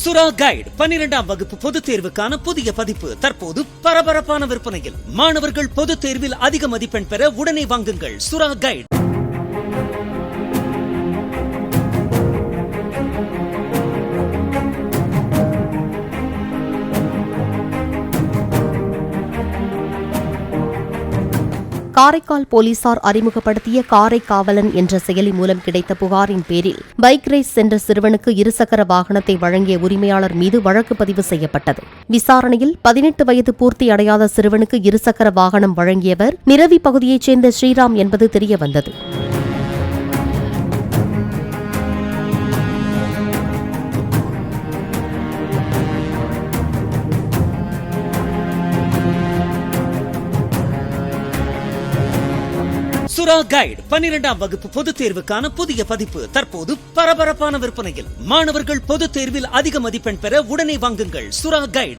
சுறா கைடு 12ஆம் வகுப்பு பொதுத் தேர்வுக்கான புதிய பதிப்பு தற்போது பரபரப்பான விற்பனையில். மாணவர்கள் பொதுத் தேர்வில் அதிக மதிப்பெண் பெற உடனே வாங்குங்கள் சுறா கைடு. காரைக்கால் போலீசார் அறிமுகப்படுத்திய காரை காவலன் என்ற செயலி மூலம் கிடைத்த புகாரின் பேரில் பைக் ரேஸ் சென்ற சிறுவனுக்கு இருசக்கர வாகனத்தை வழங்கிய உரிமையாளர் மீது வழக்கு பதிவு செய்யப்பட்டது. விசாரணையில் 18 வயது பூர்த்தி அடையாத சிறுவனுக்கு இருசக்கர வாகனம் வழங்கியவர் நிரவி பகுதியைச் சேர்ந்த ஸ்ரீராம் என்பது தெரியவந்தது. சுறா கைடு 12ஆம் வகுப்பு பொதுத் தேர்வுக்கான புதிய பதிப்பு தற்போது பரபரப்பான விற்பனையில். மாணவர்கள் பொதுத் தேர்வில் அதிக மதிப்பெண் பெற உடனே வாங்குங்கள் சுறா கைடு.